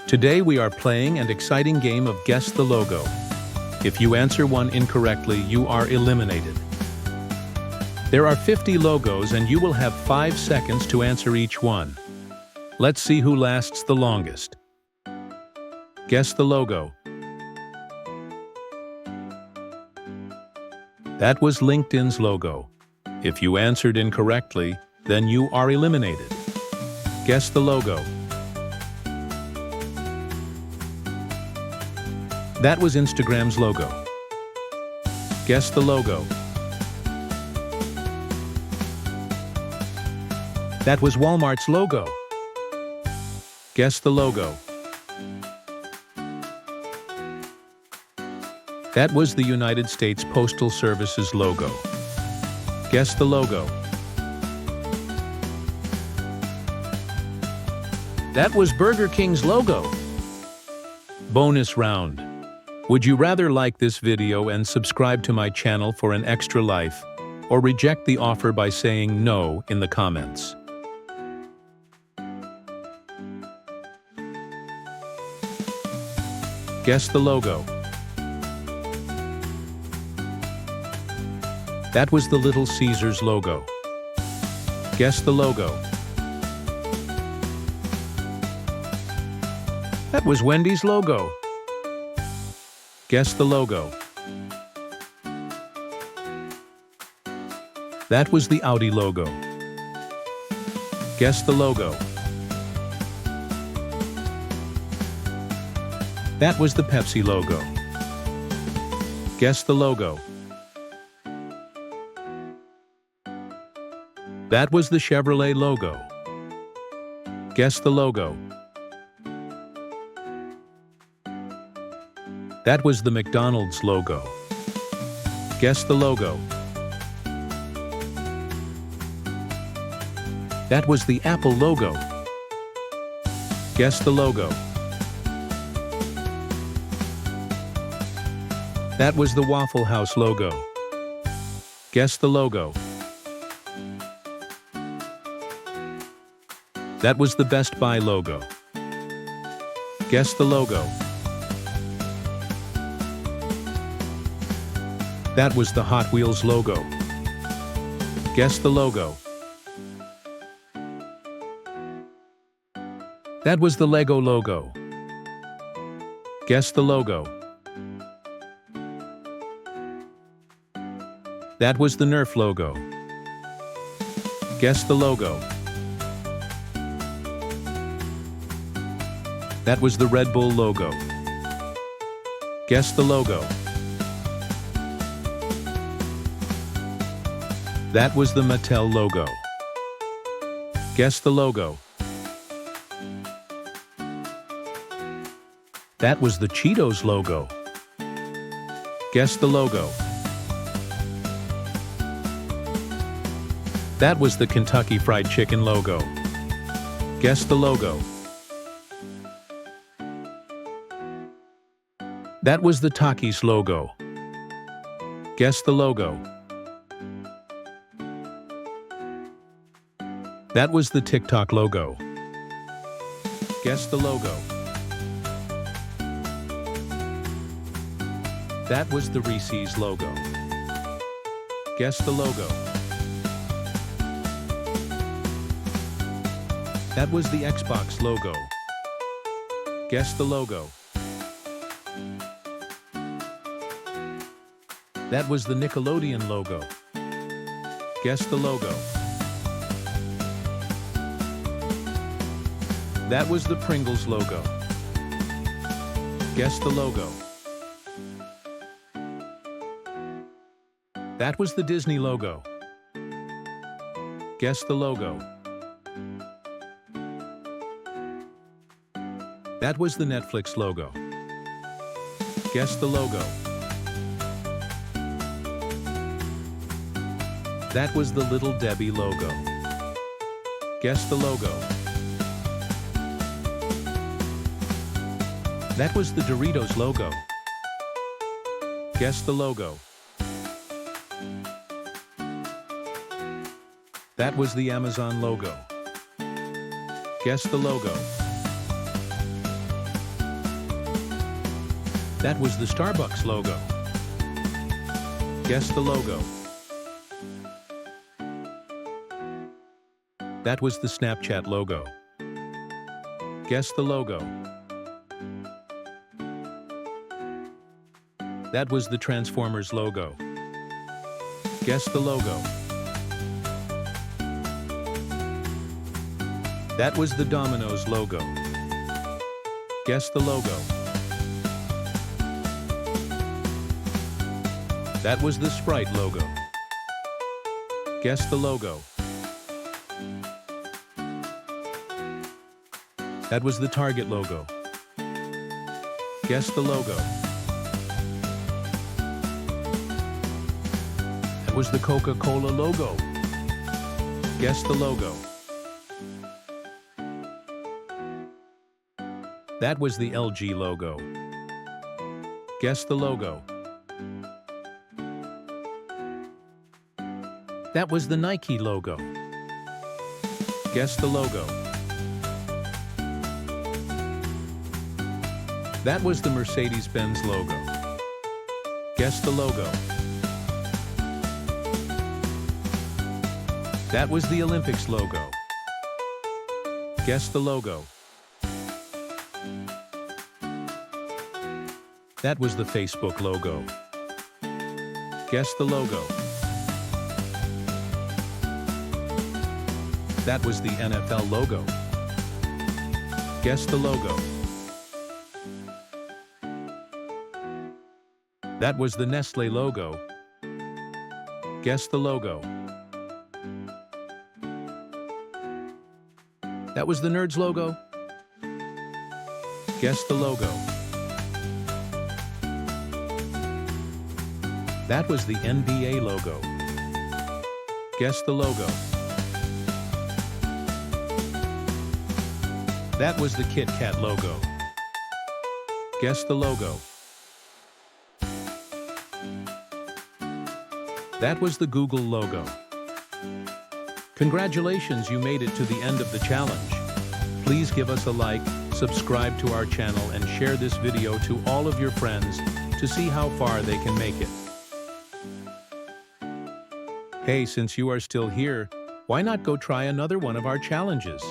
Today we are playing an exciting game of Guess the Logo. If you answer one incorrectly, you are eliminated. There are 50 logos and you will have 5 seconds to answer each one. Let's see who lasts the longest. Guess the logo. That was LinkedIn's logo. If you answered incorrectly, then you are eliminated. Guess the logo. That was Instagram's logo. Guess the logo. That was Walmart's logo. Guess the logo. That was the United States Postal Service's logo. Guess the logo. That was Burger King's logo. Bonus round. Would you rather like this video and subscribe to my channel for an extra life, or reject the offer by saying no in the comments? Guess the logo. That was the Little Caesars logo. Guess the logo. That was Wendy's logo. Guess the logo. That was the Audi logo. Guess the logo. That was the Pepsi logo. Guess the logo. That was the Chevrolet logo. Guess the logo. That was the McDonald's logo. Guess the logo. That was the Apple logo. Guess the logo. That was the Waffle House logo. Guess the logo. That was the Best Buy logo. Guess the logo. That was the Hot Wheels logo. Guess the logo. That was the Lego logo. Guess the logo. That was the Nerf logo. Guess the logo. That was the Red Bull logo. Guess the logo. That was the Mattel logo. Guess the logo. That was the Cheetos logo. Guess the logo. That was the Kentucky Fried Chicken logo. Guess the logo. That was the Takis logo. Guess the logo. That was the TikTok logo. Guess the logo. That was the Reese's logo. Guess the logo. That was the Xbox logo. Guess the logo. That was the Nickelodeon logo. Guess the logo. That was the Pringles logo. Guess the logo. That was the Disney logo. Guess the logo. That was the Netflix logo. Guess the logo. That was the Little Debbie logo. Guess the logo. That was the Doritos logo. Guess the logo. That was the Amazon logo. Guess the logo. That was the Starbucks logo. Guess the logo. That was the Snapchat logo. Guess the logo. That was the Transformers logo. Guess the logo. That was the Domino's logo. Guess the logo. That was the Sprite logo. Guess the logo. That was the Target logo. Guess the logo. That was the Coca-Cola logo. Guess the logo. That was the LG logo. Guess the logo. That was the Nike logo. Guess the logo. That was the Mercedes-Benz logo. Guess the logo. That was the Olympics logo. Guess the logo. That was the Facebook logo. Guess the logo. That was the NFL logo. Guess the logo. That was the Nestle logo. Guess the logo. That was the Nerds logo. Guess the logo. That was the NBA logo. Guess the logo. That was the Kit Kat logo. Guess the logo. That was the Google logo. Congratulations, you made it to the end of the challenge. Please give us a like, subscribe to our channel, and share this video to all of your friends to see how far they can make it. Hey, since you are still here, why not go try another one of our challenges?